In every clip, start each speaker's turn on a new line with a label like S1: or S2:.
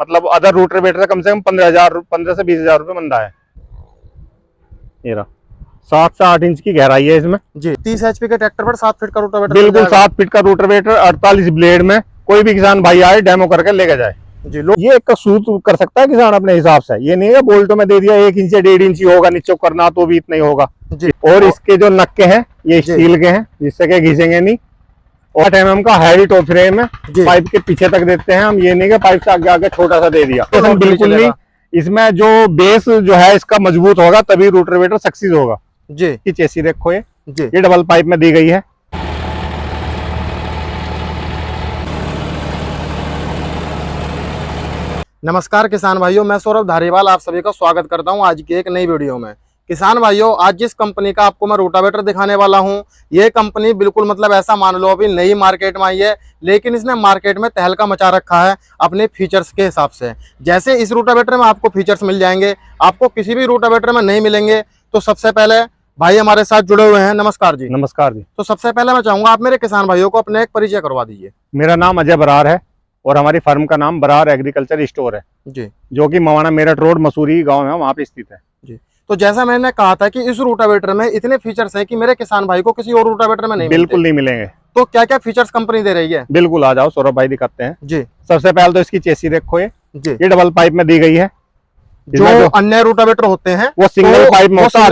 S1: मतलब other rotavator से कम 15 से 20,000 रुपये मंदा है। ये रहा 7 से 8 इंच की गहराई है इसमें
S2: जी। 30 HP के ट्रैक्टर पर 7 फीट का रोटावेटर,
S1: बिल्कुल 7 फीट का रोटावेटर 48 ब्लेड में। कोई भी किसान भाई आए डेमो करके लेके जाए
S2: जी।
S1: ये एक सूट कर सकता है किसान अपने हिसाब से। ये नहीं है बोल्टो में दे दिया 1 इंच या 1.5 इंच ही होगा, नीचे करना तो भी इतना ही होगा
S2: जी।
S1: और इसके जो नक्के हैं ये स्टील के हैं जिससे कि घिसेंगे नहीं। और 8 mm का हैवी टॉप फ्रेम है, पाइप के पीछे तक देते हैं हम। ये नहीं कि पाइप से आगे आगे छोटा सा दे दिया, तो बिल्कुल नहीं। इसमें जो बेस जो है इसका मजबूत होगा तभी रोटावेटर सक्सेस होगा
S2: जी।
S1: की चेसी देखो
S2: जी।
S1: ये डबल पाइप में दी गई है।
S2: नमस्कार किसान भाइयों, मैं सौरभ धारीवाल आप सभी का स्वागत करता हूं आज की एक नई वीडियो में। किसान भाइयों, आज जिस कंपनी का आपको मैं रोटावेटर दिखाने वाला हूं, ये कंपनी बिल्कुल मतलब ऐसा मान लो अभी नई मार्केट में आई है, लेकिन इसने मार्केट में तहलका मचा रखा है अपने फीचर्स के हिसाब से। जैसे इस रोटावेटर में आपको फीचर्स मिल जाएंगे, आपको किसी भी रोटावेटर में नहीं मिलेंगे। तो सबसे पहले भाई हमारे साथ जुड़े हुए हैं, नमस्कार जी।
S1: नमस्कार जी।
S2: तो सबसे पहले मैं चाहूंगा आप मेरे किसान भाइयों को अपने एक परिचय करवा दीजिए।
S1: मेरा नाम अजय बरार है और हमारी फर्म का नाम बरार एग्रीकल्चर स्टोर है
S2: जी,
S1: जो कि मवाना मेरठ रोड मसूरी गांव है, वहाँ पे स्थित है
S2: जी। तो जैसा मैंने कहा था कि इस रोटावेटर में इतने फीचर्स हैं कि मेरे किसान भाई को किसी और रोटावेटर में नहीं
S1: बिल्कुल नहीं मिलेंगे।
S2: तो क्या क्या फीचर्स कंपनी दे रही है?
S1: बिल्कुल आ जाओ सौरभ भाई दिखाते हैं
S2: जी।
S1: सबसे पहले तो इसकी चेसी देखो
S2: जी।
S1: ये डबल पाइप में दी गई है।
S2: जो अन्य रोटावेटर होते हैं
S1: वो सिंगल पाइप में होता है,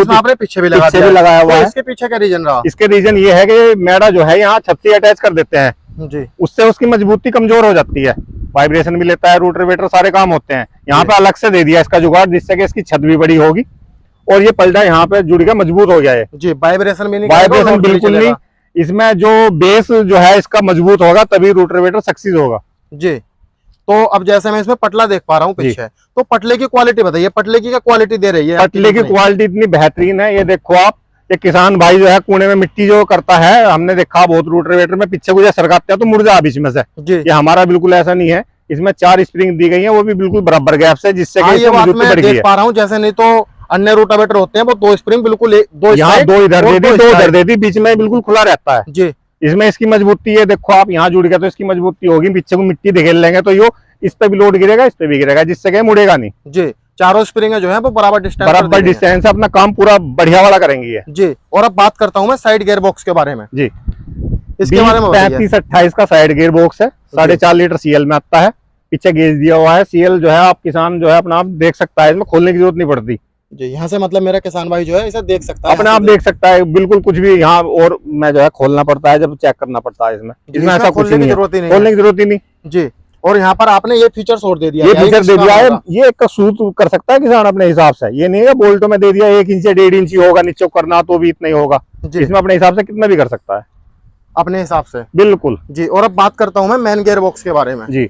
S2: आपने पीछे भी
S1: लगाया हुआ है।
S2: इसके पीछे का रीजन रहा?
S1: इसके रीजन ये है कि मैडा जो है यहाँ छत से अटैच कर देते हैं
S2: जी,
S1: उससे उसकी मजबूती कमजोर हो जाती है, वाइब्रेशन भी लेता है, रोटावेटर सारे काम होते हैं। यहाँ पे अलग से दे दिया इसका जुगाड़ जिससे कि इसकी छत भी बड़ी होगी और ये पलटा यहाँ पे जुड़ के मजबूत हो गया है
S2: जी। वाइब्रेशन भी नहीं,
S1: वाइब्रेशन बिल्कुल नहीं। इसमें जो बेस जो है इसका मजबूत होगा तभी रोटावेटर सक्सेस होगा जी।
S2: तो अब जैसे मैं इसमें पटला देख पा रहा हूँ पीछे, तो पटले की क्वालिटी बताइए, पटले की क्या क्वालिटी दे रही है?
S1: पटले की क्वालिटी इतनी बेहतरीन है, ये देखो आप। ये किसान भाई जो है कुएं में मिट्टी जो करता है, हमने देखा बहुत रोटावेटर में पीछे को सरकाते हैं तो मुड़ जा बीच में से। ये हमारा बिल्कुल ऐसा नहीं है। इसमें 4 स्प्रिंग दी गई है, वो भी बिल्कुल बराबर गैप से, जिससे
S2: ये बात मैं देख पा रहा हूँ। जैसे नहीं तो अन्य रोटावेटर होते हैं वो 2 स्प्रिंग बिल्कुल दो
S1: यहाँ 2 इधर दे दी 2 उधर दे दी, बीच में बिल्कुल खुला रहता है जी। इसमें इसकी मजबूती है देखो आप, यहाँ जुड़ गया तो इसकी मजबूती होगी। पीछे को मिट्टी धकेल लेंगे तो यो इस पे भी लोड गिरेगा, इस पे भी गिरेगा, जिससे कि मुड़ेगा नहीं जी। चारों स्प्रिंग जो है वो बराबर डिस्टेंस से अपना काम पूरा बढ़िया वाला करेंगी है जी। और अब बात करता हूँ मैं साइड गियर बॉक्स के बारे में जी। इसके बारे में 35-28 का साइड गियर बॉक्स है, 4.5 लीटर सीएल में आता है। पीछे गेज दिया हुआ है, सीएल जो है आप किसान जो है अपना आप देख सकता है, इसमें खोलने की जरूरत नहीं पड़ती
S2: जी। यहाँ से मतलब मेरा किसान भाई जो है इसे देख सकता है,
S1: अपने आप देख सकता है बिल्कुल कुछ भी। यहाँ और मैं जो है खोलना पड़ता है, जब चेक करना पड़ता है। इसमें ऐसा कुछ नहीं है, खोलने की जरूरत ही नहीं जी।
S2: और यहाँ पर आपने ये फीचर्स और दे दिया,
S1: ये फीचर दे दिया है। ये एक सूट कर सकता है किसान अपने हिसाब से। ये नहीं है बोल्टो में दे दिया 1 इंच या 1.5 इंच ही होगा, नीचे करना तो भी इतना ही होगा। इसमें अपने हिसाब से कितना भी कर सकता है
S2: अपने हिसाब से बिल्कुल जी। और अब बात करता हूँ मैं मेन गियर बॉक्स के बारे में जी।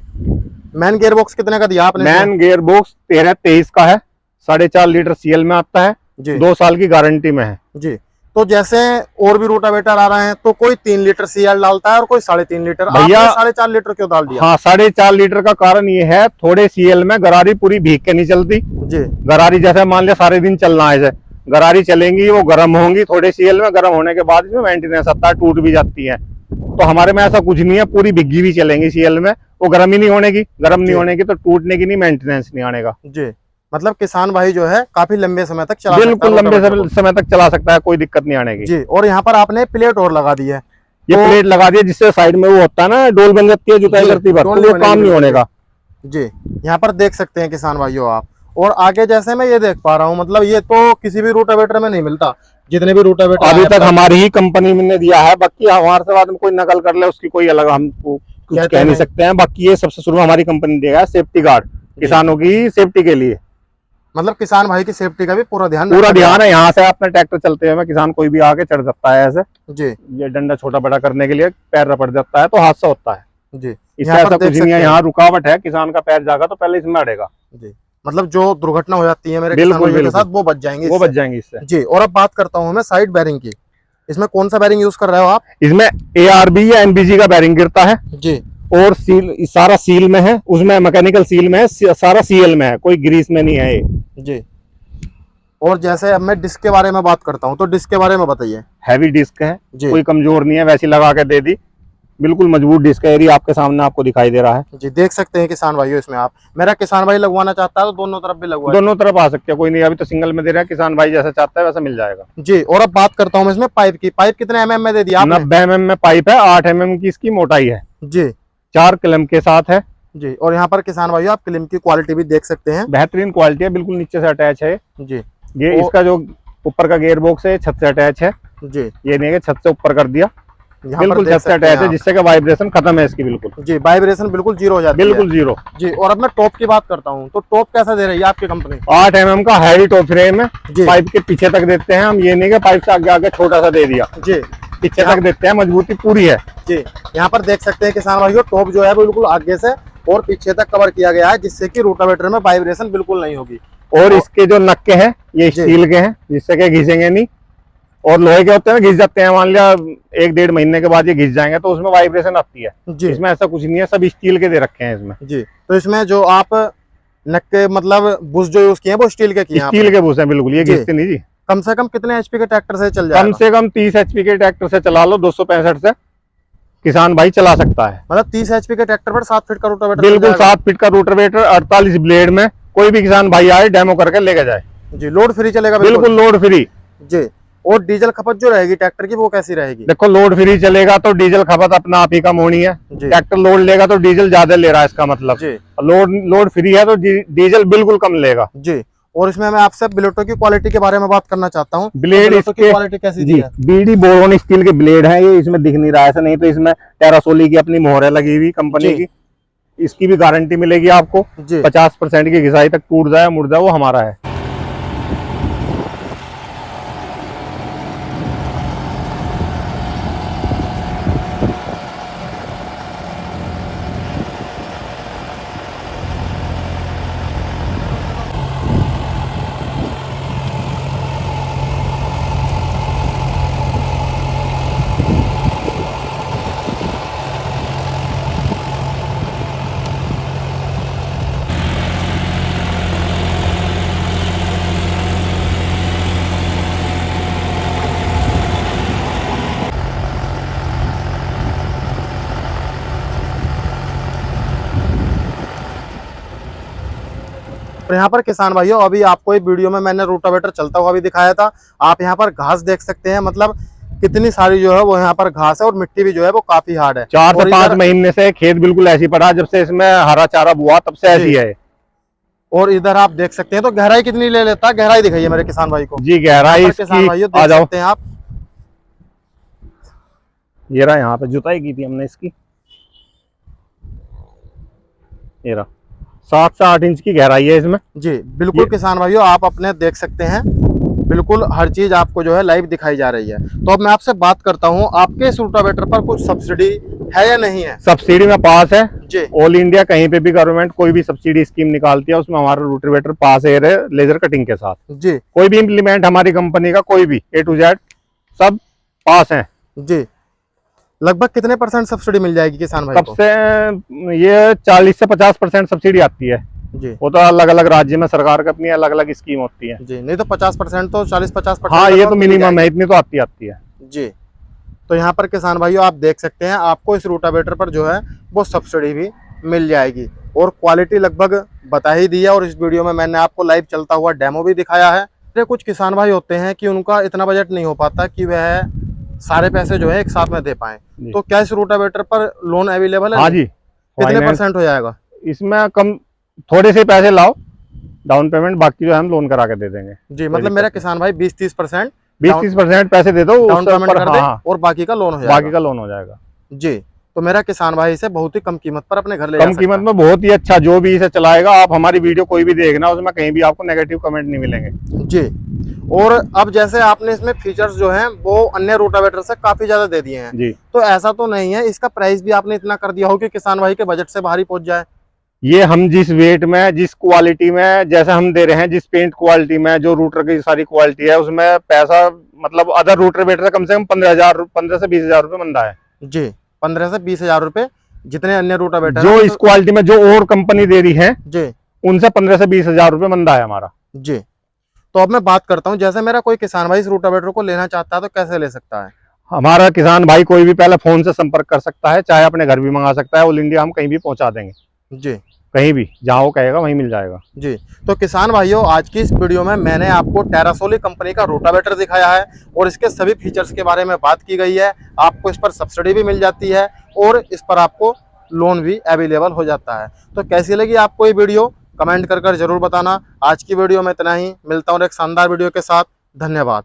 S2: मेन गियर बॉक्स कितने का दिया आपने? मेन गियर बॉक्स
S1: 13-23 का है, 4.5 लीटर सीएल में आता है जी। 2 साल की गारंटी में है जी।
S2: तो जैसे और भी रोटावेटर आ रहे हैं तो कोई 3 लीटर सीएल डालता है और कोई 3.5 लीटर।
S1: भैया
S2: 4.5 लीटर क्यों डाल दिया?
S1: हाँ 4.5 लीटर का कारण ये है, थोड़े सीएल में गरारी पूरी भीग के नहीं चलती जी। गरारी जैसे मान लिया सारे दिन चलना है, गरारी चलेंगी वो गर्म होंगी, थोड़े सीएल में गर्म होने के बाद इसमें मेंटेनेंस आता है, टूट भी जाती है। तो हमारे में ऐसा कुछ नहीं है, पूरी भिग्गी भी चलेंगी सीएल में, वो गर्म ही नहीं होने की। गर्म नहीं होने की तो टूटने की नहीं, मेंटेनेंस नहीं आने का जी।
S2: मतलब किसान भाई जो है काफी लंबे समय तक चला
S1: बिल्कुल लंबे समय तक चला सकता है, कोई दिक्कत नहीं आने की
S2: जी। और यहाँ पर आपने प्लेट और लगा दी है,
S1: ये तो प्लेट लगा दी है जिससे साइड में वो होता है ना, डोल बन जाती है जुताई करती है, वो काम नहीं होने का
S2: जी। यहाँ पर देख सकते हैं किसान भाइयों आप। और आगे जैसे मैं ये देख पा रहा हूँ, मतलब ये तो किसी भी रोटावेटर में नहीं मिलता, जितने भी रोटावेटर
S1: अभी तक हमारी ही कंपनी ने दिया है। बाकी हमारे से बाद में कोई नकल कर ले उसकी कोई अलग हम कुछ कह नहीं सकते हैं। बाकी ये सबसे शुरू हमारी कंपनी देगा है, सेफ्टी गार्ड किसानों की सेफ्टी के लिए।
S2: मतलब किसान भाई की सेफ्टी का भी पूरा ध्यान
S1: है। यहाँ से अपना ट्रैक्टर चलते हुए किसान कोई भी आके चढ़ सकता है ऐसे जी। ये डंडा छोटा बड़ा करने के लिए पैर रपट जाता है तो हादसा होता है जी। इससे ऐसा कुछ नहीं है, यहाँ रुकावट है, किसान का पैर जागा तो पहले इसमें अड़ेगा जी। मतलब जो दुर्घटना हो जाती है मेरे किसान के साथ वो बच जाएंगे इससे जी। और अब बात करता हूँ मैं साइड बैरिंग की। इसमें कौन सा बैरिंग यूज कर रहे हो आप? इसमें ARB या NBG का बैरिंग गिरता है जी। और सील सारा सील में है, उसमें मैकेनिकल सील में है, सारा सीएल में है, कोई ग्रीस में नहीं है ये
S2: जी। और जैसे अब मैं डिस्क के बारे में बात करता हूँ तो डिस्क के बारे में बताइए।
S1: हैवी डिस्क है जी, कोई कमजोर नहीं है, वैसी लगा के दे दी बिल्कुल मजबूत डिस्क है, एरिया आपके सामने आपको दिखाई दे रहा है
S2: जी। देख सकते हैं किसान भाइयों, इसमें आप, मेरा किसान भाई लगवाना चाहता है तो दोनों तरफ भी लगवा,
S1: दोनों तरफ आ सकते हैं, कोई नहीं, अभी तो सिंगल में दे रहा है, किसान भाई जैसा चाहता है वैसा मिल जाएगा
S2: जी। और अब बात करता हूँ मैं इसमें पाइप की, पाइप कितने mm में दे दिया आपने?
S1: 90 mm में पाइप है, 8 mm की इसकी मोटाई है
S2: जी
S1: 4 क्लम के साथ है
S2: जी। और यहाँ पर किसान भाइयों आप क्लिम की क्वालिटी भी देख सकते हैं,
S1: बेहतरीन क्वालिटी है, बिल्कुल नीचे से अटैच है
S2: जी।
S1: ये इसका जो ऊपर का गियर बॉक्स है छत से अटैच है
S2: जी।
S1: ये नहीं है कि छत से ऊपर कर दिया,
S2: यहाँ पर
S1: बिल्कुल
S2: देख
S1: छत से
S2: सकते हैं
S1: अटैच है
S2: आप।
S1: जिससे कि वाइब्रेशन खत्म है इसकी बिल्कुल
S2: जी, वाइब्रेशन बिल्कुल जीरो हो जाती है,
S1: बिल्कुल जीरो
S2: जी। और अब मैं टॉप की बात करता हूँ, तो टॉप कैसा दे रही है आपकी कंपनी?
S1: 8 mm का हैवी टॉप फ्रेम है,
S2: जी।
S1: पाइप के पीछे तक देते हैं हम, ये नहीं कि पाइप से आगे आगे छोटा सा दे दिया,
S2: जी
S1: पीछे तक देते हैं, मजबूती पूरी है
S2: जी। यहाँ पर देख सकते हैं किसान भाइयों, टॉप जो है बिल्कुल आगे से और पीछे तक कवर किया गया है, जिससे कि रोटावेटर में वाइब्रेशन बिल्कुल नहीं होगी।
S1: और इसके जो नक्के हैं ये
S2: जी।
S1: स्टील के हैं जिससे कि घिसेंगे नहीं, और लोहे के होते हैं घिस जाते हैं, मान लिया 1-1.5 महीने के बाद ये घिस जाएंगे तो उसमें वाइब्रेशन आती है,
S2: जी
S1: इसमें ऐसा कुछ नहीं है, सब स्टील के दे रखे हैं इसमें
S2: जी। तो इसमें जो आप नक्के मतलब बुश जो यूज किए हैं वो स्टील के किए हैं
S1: स्टील
S2: आपने?
S1: के बुश हैं बिल्कुल, ये
S2: जी।
S1: घिसते नहीं जी।
S2: कम से कम कितने एचपी के ट्रैक्टर से चल जाएगा?
S1: कम से कम 30 HP के ट्रैक्टर से चला लो, 265 से किसान भाई चला सकता है,
S2: मतलब 30 एचपी के ट्रैक्टर पर 7 फीट का रोटावेटर
S1: बिल्कुल 7 फीट का रोटावेटर 48 ब्लेड में, कोई भी किसान भाई आए डेमो करके लेके जाए,
S2: जी। लोड फ्री चलेगा
S1: बिल्कुल लोड फ्री
S2: जी। और डीजल खपत जो रहेगी ट्रैक्टर की वो कैसी रहेगी?
S1: देखो लोड फ्री चलेगा तो डीजल खपत अपना आप ही कम होनी है,
S2: जी
S1: ट्रैक्टर लोड लेगा तो डीजल ज्यादा ले रहा है इसका मतलब,
S2: जी
S1: लोड फ्री है तो डीजल बिल्कुल कम लेगा
S2: जी। और इसमें मैं आपसे ब्लेडों की क्वालिटी के बारे में बात करना चाहता हूँ,
S1: ब्लेड
S2: तो की क्वालिटी कैसी दी है?
S1: बीडी बोरोन स्टील के ब्लेड हैं ये, इसमें दिख नहीं रहा है ऐसा, नहीं तो इसमें टेरासोली की अपनी मोहर लगी हुई कंपनी
S2: जी।
S1: की, इसकी भी गारंटी मिलेगी आपको,
S2: जी
S1: 50% की घिसाई तक टूट जाए मुड़ जाए वो हमारा है।
S2: और यहाँ पर किसान भाइयों अभी आपको एक वीडियो में मैंने रोटावेटर चलता हुआ भी दिखाया था, आप यहाँ पर घास देख सकते हैं, मतलब कितनी सारी जो है वो यहाँ पर घास है, और मिट्टी भी जो है वो काफी हार्ड है।
S1: 4 से 5 महीने से खेत बिल्कुल ऐसी पड़ा, जब से इसमें हरा चारा बुआ तब से ऐसी है।
S2: और इधर आप देख सकते हैं, तो गहराई कितनी ले लेता है? गहराई दिखाइए मेरे किसान भाई को।
S1: जी गहराई
S2: किसान भाइयों
S1: आ
S2: देख
S1: जाओ,
S2: सकते हैं आप,
S1: ये रहा, यहाँ पे जुताई की थी हमने इसकी, ये रहा 7 से 8 इंच की गहराई है इसमें
S2: जी। बिल्कुल किसान भाइयों आप अपने देख सकते हैं, बिल्कुल हर चीज आपको जो है लाइव दिखाई जा रही है। तो अब मैं आपसे बात करता हूँ, आपके इस रोटावेटर पर कुछ सब्सिडी है या नहीं है?
S1: सब्सिडी में पास है
S2: जी
S1: ऑल इंडिया, कहीं पे भी गवर्नमेंट कोई भी सब्सिडी स्कीम निकालती है उसमें हमारा रोटावेटर पास है लेजर कटिंग के साथ,
S2: जी
S1: कोई भी इम्प्लीमेंट हमारी कंपनी का कोई भी A to Z सब पास है।
S2: जी। लगभग कितने % सब्सिडी मिल जाएगी किसान भाई को?
S1: सबसे ये 40 से 50% सब्सिडी आती है,
S2: जी
S1: वो तो अलग अलग राज्य में सरकार की अपनी अलग अलग स्कीम होती है।
S2: जी। नहीं तो 50% तो 40-50%
S1: हाँ ये तो मिनिमम है, इतनी तो आती है
S2: जी। तो यहाँ पर किसान भाइयों आप देख सकते हैं, आपको इस रोटावेटर पर जो है वो सब्सिडी भी मिल जाएगी, और क्वालिटी लगभग बता ही दी है, और इस वीडियो में मैंने आपको लाइव चलता हुआ डेमो भी दिखाया है। कुछ किसान भाई होते हैं कि उनका इतना बजट नहीं हो पाता कि वह सारे पैसे जो है एक साथ में दे पाए, तो क्या इस रोटावेटर पर लोन अवेलेबल है?
S1: हाँ जी,
S2: कितने % हो जाएगा
S1: इसमें? कम थोड़े से पैसे लाओ डाउन पेमेंट, बाकी जो है हम लोन करा के दे देंगे
S2: जी। मतलब मेरा किसान भाई 20-30%
S1: 20-30% पैसे दे दो
S2: डाउन पेमेंट कर दे,
S1: हाँ,
S2: और बाकी का लोन हो जाएगा।
S1: बाकी का लोन हो जाएगा
S2: जी। तो मेरा किसान भाई इसे बहुत ही कम कीमत पर अपने घर ले
S1: कम कीमत में बहुत ही अच्छा, जो भी इसे चलाएगा, आप हमारी वीडियो कोई भी देखना उसमें कहीं भी आपको नेगेटिव कमेंट नहीं मिलेंगे
S2: जी। और अब जैसे आपने इसमें फीचर्स जो हैं वो अन्य रोटावेटर से काफी ज्यादा दे दिए हैं
S1: जी।
S2: तो ऐसा तो नहीं है इसका प्राइस भी आपने इतना कर दिया हो कि किसान भाई के बजट से बाहर ही पहुंच जाए?
S1: ये हम जिस वेट में, जिस क्वालिटी में, जैसे हम दे रहे हैं, जिस पेंट क्वालिटी में, जो रूटर की सारी क्वालिटी है, उसमें पैसा मतलब अदर रोटावेटर से कम 15 से 20 हजार रुपये मंदा है
S2: जी। 15 से 20 हजार रुपए जितने अन्य रोटावेटर
S1: जो इस क्वालिटी में जो और कंपनी दे रही है
S2: जी,
S1: उनसे 15 से 20 हजार रुपये मंदा है हमारा
S2: जी। तो अब मैं बात करता हूँ, जैसे मेरा कोई किसान भाई इस रोटावेटर को लेना चाहता है तो कैसे ले सकता है?
S1: हमारा किसान भाई कोई भी पहले फोन से संपर्क कर सकता है, चाहे अपने घर भी मंगा सकता है। ऑल इंडिया हम कहीं भी पहुंचा देंगे
S2: जी,
S1: कहीं भी जहां वो कहेगा वहीं मिल जाएगा
S2: जी। तो किसान भाइयों, आज की इस वीडियो में मैंने आपको टेरासोली कंपनी का रोटावेटर दिखाया है और इसके सभी फीचर्स के बारे में बात की गई है। आपको इस पर सब्सिडी भी मिल जाती है और इस पर आपको लोन भी अवेलेबल हो जाता है। तो कैसी लगी आपको ये वीडियो, कमेंट कर जरूर बताना। आज की वीडियो में इतना ही, मिलता हूँ एक शानदार वीडियो के साथ। धन्यवाद।